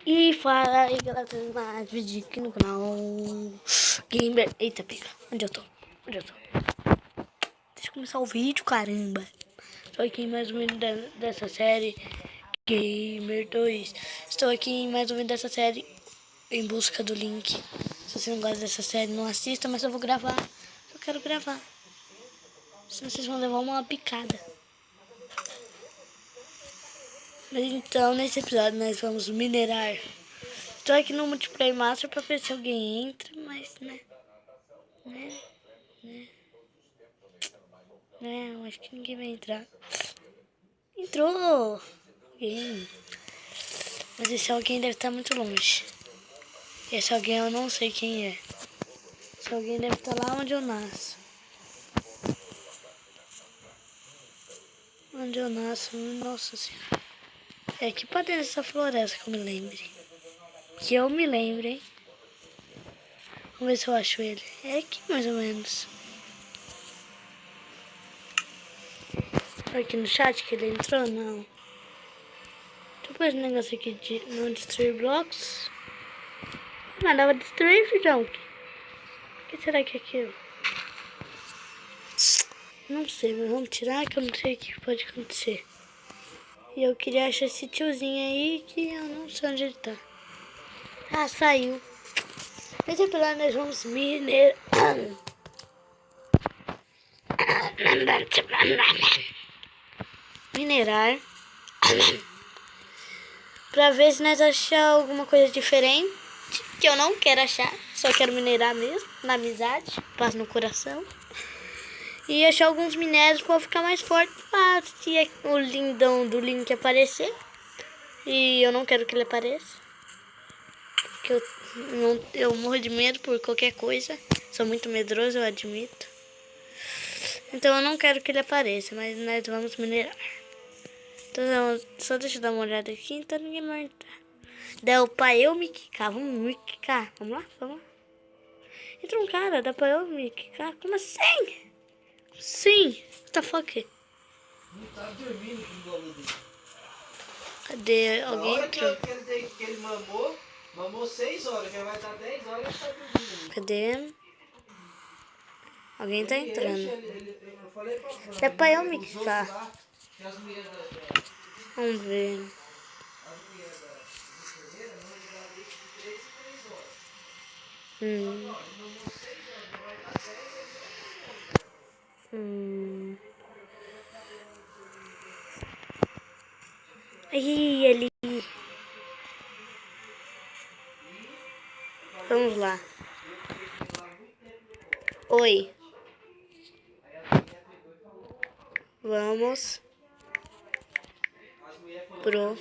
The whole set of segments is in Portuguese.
E fala aí, galera, tem mais vídeo aqui no canal Gamer. Eita, pega. Onde eu tô? Deixa eu começar o vídeo, caramba. Estou aqui em mais um vídeo dessa série Gamer 2. Estou aqui em mais um vídeo dessa série em busca do link. Se você não gosta dessa série, não assista, mas eu vou gravar. Eu quero gravar. Senão vocês vão levar uma picada. Mas então, nesse episódio, nós vamos minerar. Estou aqui no Multiplayer Master pra ver se alguém entra, mas eu acho que ninguém vai entrar. Entrou! Alguém. Mas esse alguém deve estar muito longe. Esse alguém eu não sei quem é. Esse alguém deve estar lá onde eu nasço. Onde eu nasço, nossa senhora. É aqui pra dentro dessa floresta que eu me lembre. Que eu me lembre, hein? Vamos ver se eu acho ele. É aqui mais ou menos. Aqui no chat que ele entrou, não. Deixa eu pôr esse negócio aqui de não destruir blocos. Mas dava destruir, filhão. O que será que é aquilo? Não sei, mas vamos tirar que eu não sei o que pode acontecer. E eu queria achar esse tiozinho aí que eu não sei onde ele tá. Ah, saiu. Nesse episódio nós vamos minerar. Pra ver se nós achar alguma coisa diferente. Que eu não quero achar. Só quero minerar mesmo. Na amizade. Paz no coração. E achar alguns minérios pra ficar mais forte. Pra se o lindão do Link aparecer. E eu não quero que ele apareça. Porque eu morro de medo por qualquer coisa. Sou muito medroso, eu admito. Então eu não quero que ele apareça. Mas nós vamos minerar. Então só deixa eu dar uma olhada aqui. Então ninguém vai entrar. Dá pra eu me quicar. Vamos me quicar. Vamos lá? Entra um cara. Dá pra eu me quicar? Como assim? Sim. What the fuck? Não tá dormindo com o bagulho dele. Cadê? Alguém entrou? Que ele mamou 6 horas, já vai estar 10 horas e tá dormindo. Cadê? Alguém tá entrando. Eu falei pra Dá pra eu me quicar. lá, que as mulheres Vamos ver. da enfermeira não ligaram isso de 3 e 3 horas. Hum. Mamou 6 horas, já vai estar 10 Ih, ele. Vamos lá. Oi. Vamos pro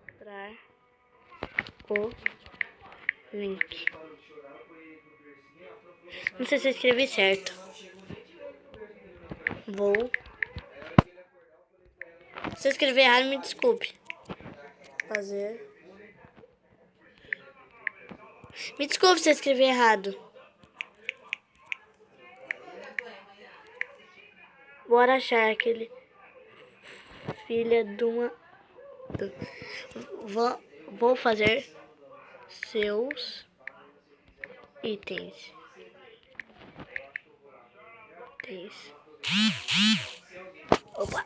procurar o link. Não sei se eu escrevi certo. Vou. Se eu escrever errado, me desculpe. Fazer. Me desculpe se eu escrever errado. Bora achar aquele filha de uma. Vou fazer seus itens. Opa.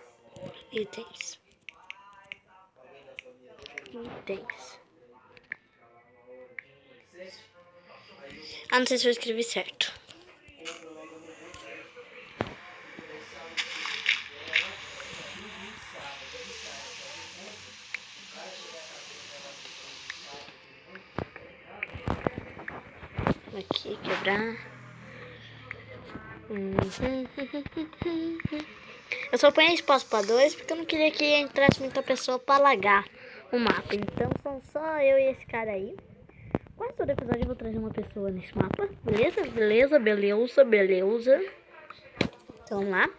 Itens. Ah, não sei se eu escrevi certo. Aqui, quebrar. Eu só ponho espaço para 2 porque eu não queria que entrasse muita pessoa para alagar o mapa. Então são só eu e esse cara aí. Quase todo episódio eu vou trazer uma pessoa nesse mapa. Beleza. Então vamos lá. Vou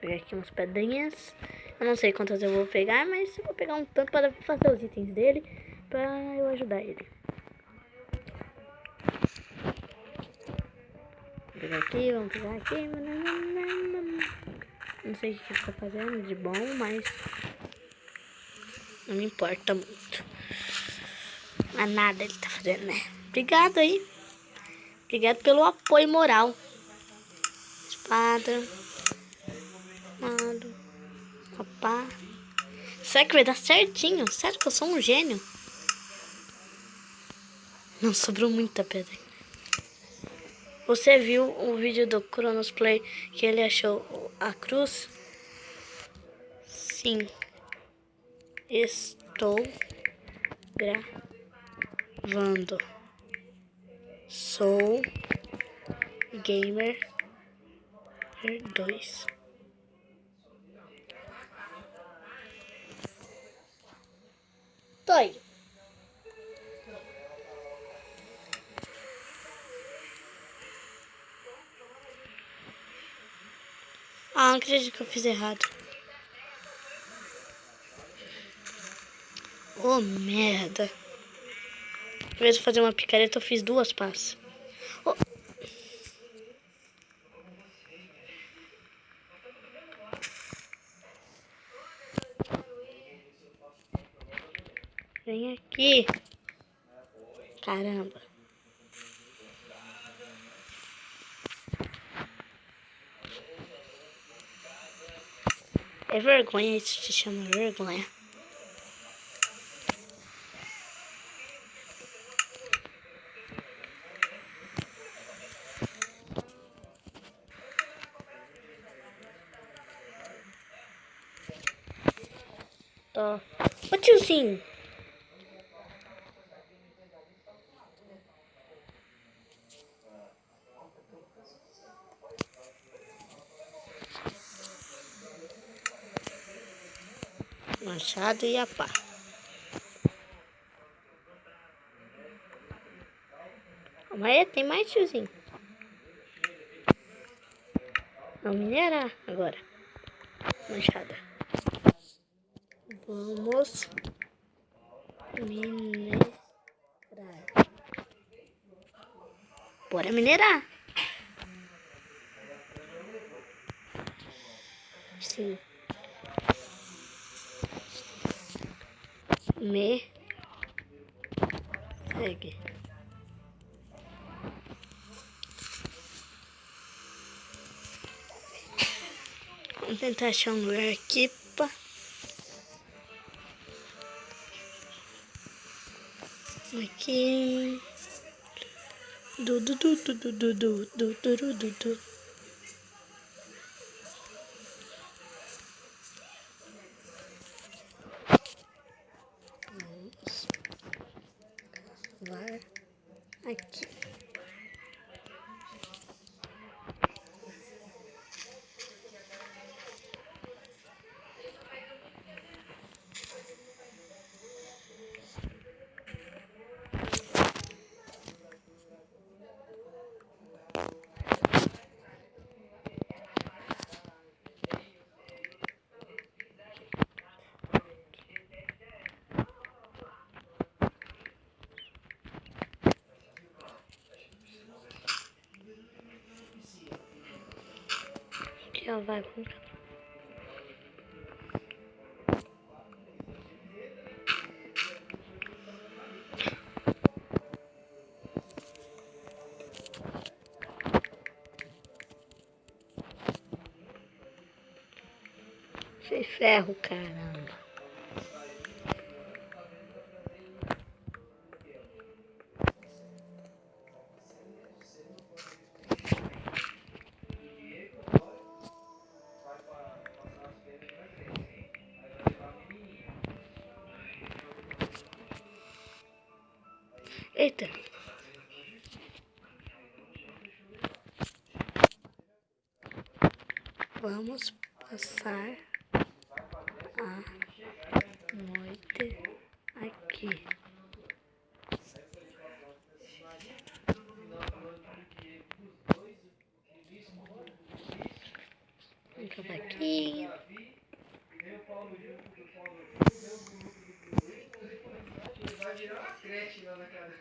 pegar aqui umas pedrinhas. Eu não sei quantas eu vou pegar, mas eu vou pegar um tanto para fazer os itens dele. Para eu ajudar ele. Vamos pegar aqui. Não sei o que ele tá fazendo de bom, mas não me importa muito. Mas nada ele tá fazendo, né? Obrigado aí. Obrigado pelo apoio moral. Espada. Mano. Opa. Será que vai dar certinho? Sério que eu sou um gênio? Não, sobrou muita pedra. Você viu o vídeo do Cronos Play que ele achou a cruz? Sim. Estou gravando. Sou Gamer 2. Toi. Ah, não acredito que eu fiz errado. Oh, merda. Em vez de fazer uma picareta, eu fiz duas passas. Oh. Vem aqui. Caramba. É vergonha, isso se chama vergonha. Tô. Ô tiozinho. Machado e a pá. Calma aí, tem mais tiozinho. Vamos minerar agora. Machado. Vamos minerar. Bora minerar. Sim. Me segue. Vamos tentar achar um lugar aqui, pá. Aqui. Du. Vamos lá. Aqui. Aqui, ó, vai. Sem ferro, caramba. Eita. Vamos passar a noite aqui. Um cavaquinho. Vai virar uma creche lá na casa.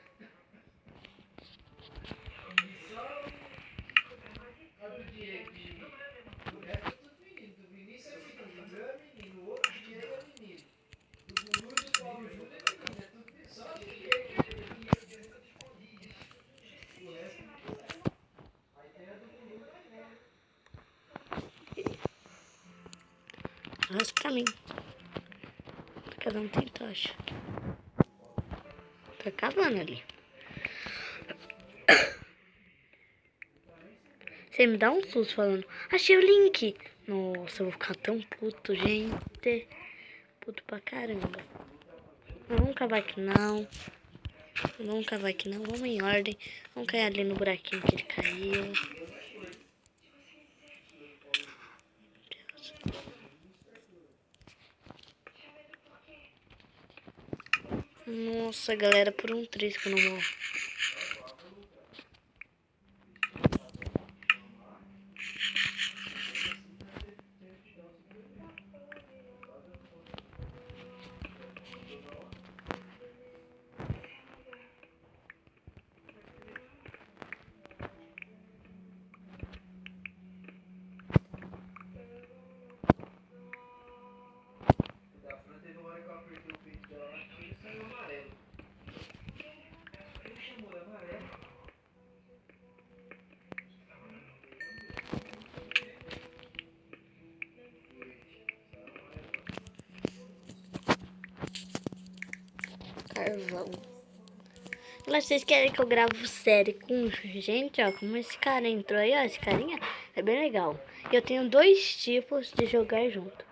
A do Diego. O resto é tudo menino. Arroz pra mim. Cada um tem tocha. Tá cavando ali. Você me dá um susto falando, achei o link. Nossa, eu vou ficar tão puto, gente. Puto pra caramba. Vamos cavar aqui não. Vamos cavar aqui não. Vamos em ordem. Vamos cair ali no buraquinho que ele caiu. Nossa, galera, por um triz que eu não morro. Da Fran teve uma hora que eu apertei o peito dela lá que ele saiu amarelo. Ele chamou de amarelo. Carvão. Vocês querem que eu grave série com gente, ó, como esse cara entrou aí, ó, esse carinha, é bem legal. Eu tenho dois tipos de jogar junto.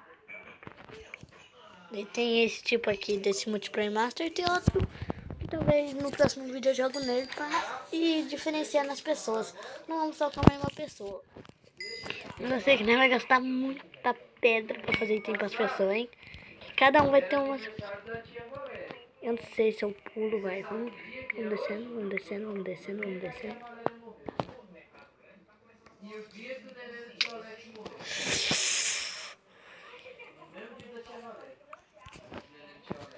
E tem esse tipo aqui desse Multiplayer Master e tem outro que talvez no próximo vídeo eu jogo nele pra ir diferenciando as pessoas. Não vamos só com a mesma pessoa. Eu sei que nem vai gastar muita pedra pra fazer item pras pessoas, hein? Cada um vai ter uma... Eu não sei se eu pulo, vai. Vamos descendo, vamos descendo, vamos descendo, vamos descendo. E o dia que o neném do tio Alex morreu. No mesmo dia da tia Valéria. O neném do tio Alex.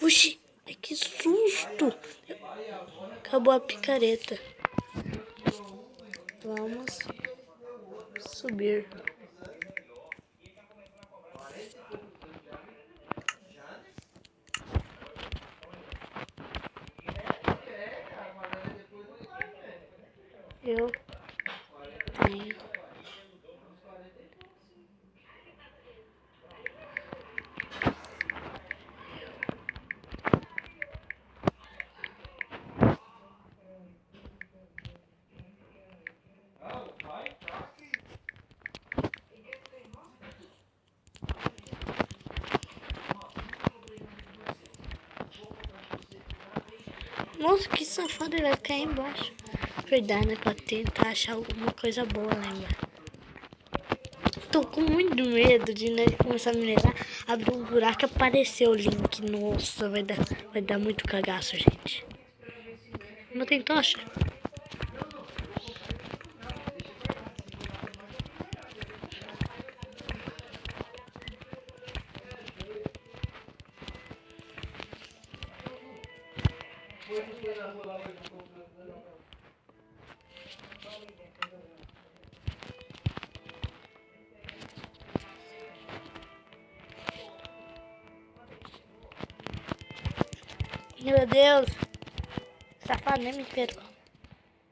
Oxi, ai que susto! Acabou a picareta. Vamos subir. Eu tenho. Nossa, que safado, ele vai cair embaixo. Verdade, né? Pra tentar achar alguma coisa boa lá embaixo. Tô com muito medo de, né, começar a minerar, abrir um buraco e aparecer o link. Nossa, vai dar muito cagaço, gente. Não tem tocha? Meu Deus. Safado, nem me esperou.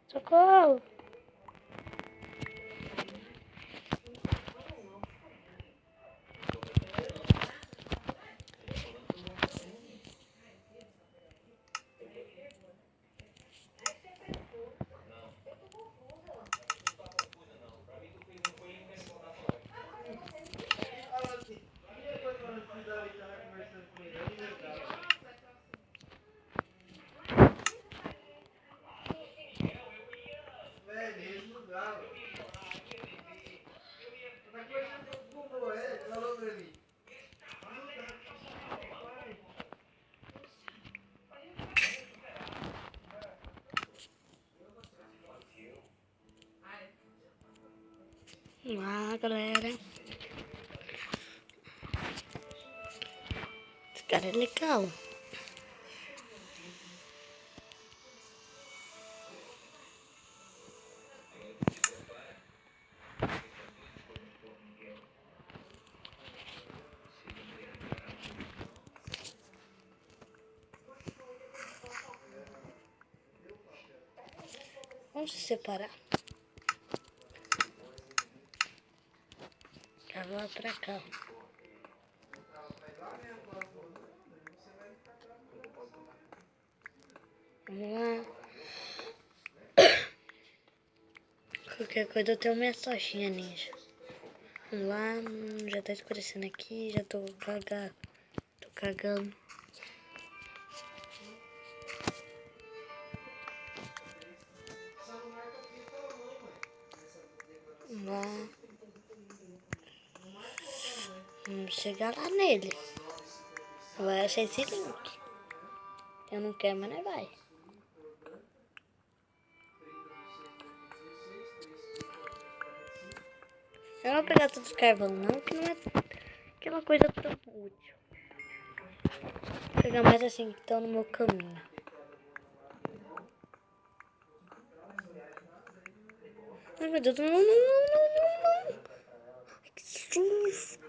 Socorro. Vamos lá, galera. Esse cara é legal. Vamos se separar. Tava lá pra cá. Vamos lá. Qualquer coisa eu tenho minha sochinha ninja. Vamos lá, já tá escurecendo aqui, já tô cagando. Tô cagando. Vamos lá. Vamos chegar lá nele. Vai achar esse link. Eu não quero, mas não vai. Eu não vou pegar todos os carvão não, que não é aquela coisa tão útil. Vou pegar mais assim que estão no meu caminho. Ai meu Deus, não, não, não, não, não. Que susto.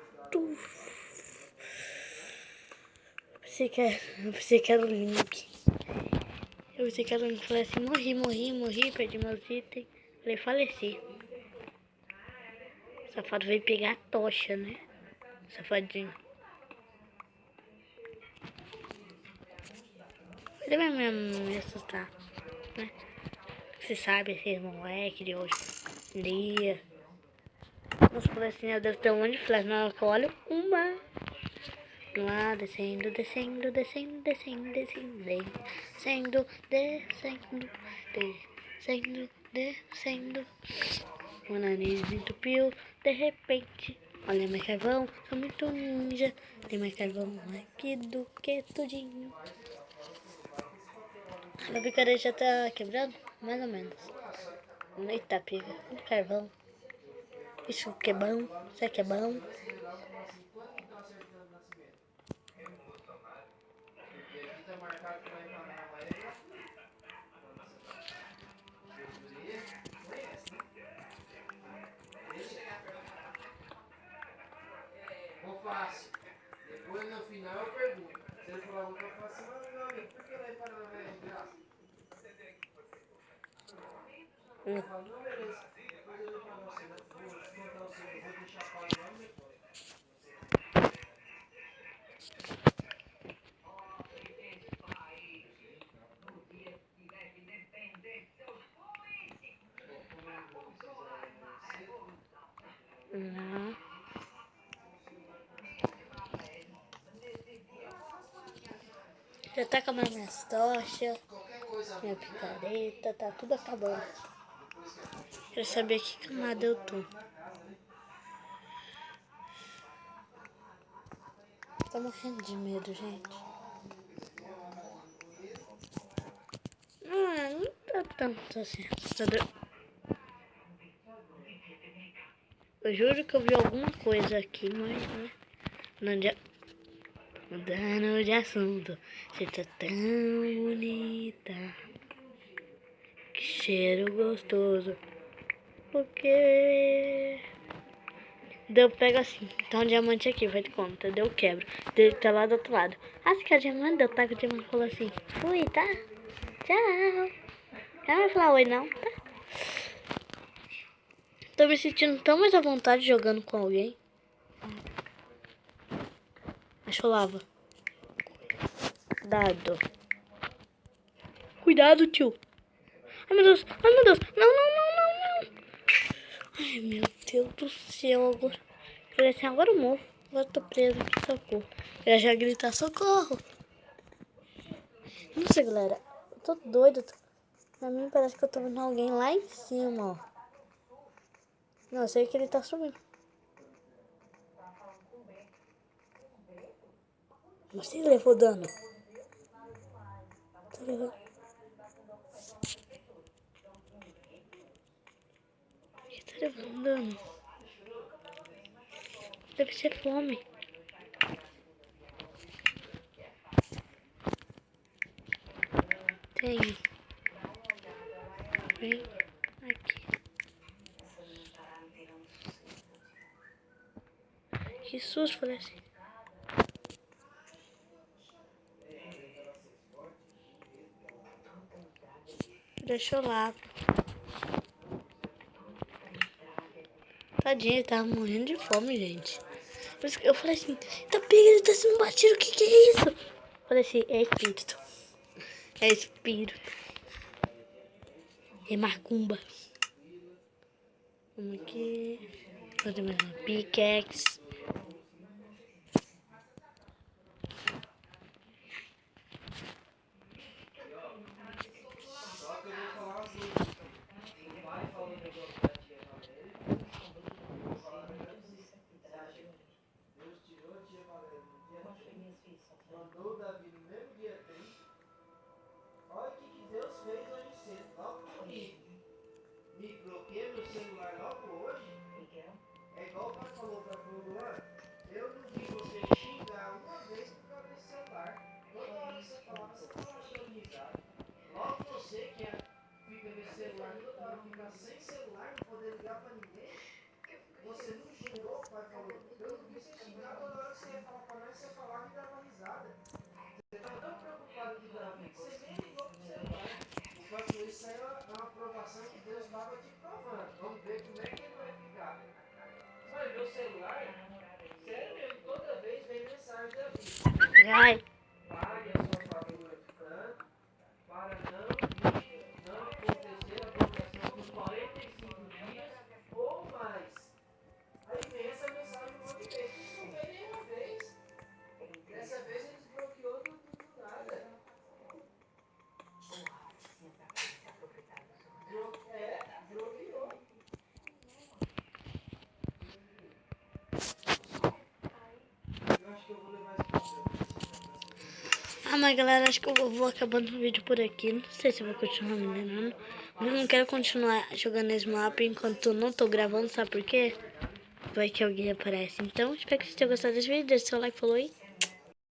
Eu pensei que era o link. Eu pensei que era o link. Falei assim, morri, perdi meus itens. Falei, faleci. O safado veio pegar a tocha, né? Safadinho. Ele vai me assustar, né? Você sabe, esse moleque de hoje em dia. Nossa, flecinha deve ter um monte de flecha. Na hora que eu olho, uma. Lá, descendo, descendo, descendo, descendo, descendo, descendo, descendo, descendo, descendo. O nariz entupiu, de repente. Olha meu carvão, sou muito ninja. Tem mais carvão aqui do que tudinho. A picareta já tá quebrando? Mais ou menos. Eita, pica. Muito carvão. Isso que é bom. Isso que é bom. Vou fácil. Depois no final eu pergunto. Se ele falar muito, eu falo assim, mas meu amigo, por que lá em Paraná é de graça? Eu falo, não, beleza. Depois eu vou pagar o seu. Vou descontar o seu. Vou deixar pago lá no depois. Não. Já tá acabando minhas tochas. Minha picareta. Tá tudo acabando. Quero saber que camada eu tô. Tô morrendo de medo, gente. Não tá tanto assim assustador. Eu juro que eu vi alguma coisa aqui, mas né, não adianta. Mudando de assunto. Você tá tão bonita. Que cheiro gostoso. Porque eu pego assim, tá um diamante aqui, vai de conta. Deu quebra. Ele tá lá do outro lado. Ah, você quer diamante? Eu taco o diamante e falou assim. Fui, tá? Tchau. Não vai falar oi não, tá? Tô me sentindo tão mais à vontade jogando com alguém. Achou lava. Cuidado. Cuidado, tio. Ai, meu Deus. Ai, meu Deus. Não, não, não, não, não. Ai, meu Deus do céu. Agora, falei assim, agora eu morro. Agora eu tô preso aqui, socorro. Eu já gritar, socorro. Não sei, galera. Eu tô doida. Pra mim parece que eu tô vendo alguém lá em cima, ó. Não, eu sei que ele tá subindo. Você levou dano. Tá levando. Ele tá levando dano. Deve ser fome. Tenho. Vem aqui. Que susto, falei assim. Deixa eu lá. Tadinho, ele tava morrendo de fome, gente. Por isso que eu falei assim, tá pega, ele tá sendo batido, o que que é isso? Eu falei assim, é espírito. É espírito. É macumba. Vamos aqui. Fazer mais uma pickaxe. Só que eu vou falar uma coisa. O pai falou um negócio da tia Valéria. Vou falar a verdade pra você. Deus tirou a tia Valéria no dia 3. Mandou o Davi no mesmo dia 3. Olha o que Deus fez hoje cedo. Logo comigo. Me bloqueia meu celular logo hoje. É igual o pai falou pra Luan. Eu não vi você xingar uma vez por causa desse celular. Toda hora que você falava dando risada. Logo você que fica nesse celular, toda hora fica sem celular, não poder ligar pra ninguém. Você não xingou, o pai falou. Eu não vi você xingar toda hora que você ia falar pra nós, você falava e dava risada. Você estava tão preocupado com o Davi que você nem ligou pro celular. O pai falou, isso aí é uma aprovação que Deus estava te provando. Vamos ver como é que ele vai ficar. Mas meu celular, sério mesmo, toda vez vem mensagem da vida. Ai. Pague a sua fatura tanto para não acontecer a bloqueação por 45 dias ou mais. Aí vem essa mensagem um monte de vez. Isso não veio nenhuma vez. Dessa vez ele desbloqueou do nada. Bloqueou. Eu acho que eu vou levar esse papel. Ah, mas galera, acho que eu vou acabando o vídeo por aqui. Não sei se eu vou continuar minerando. Mas eu não quero continuar jogando esse mapa enquanto eu não tô gravando, sabe por quê? Vai que alguém aparece. Então, espero que vocês tenham gostado desse vídeo. Deixe seu like, falou aí.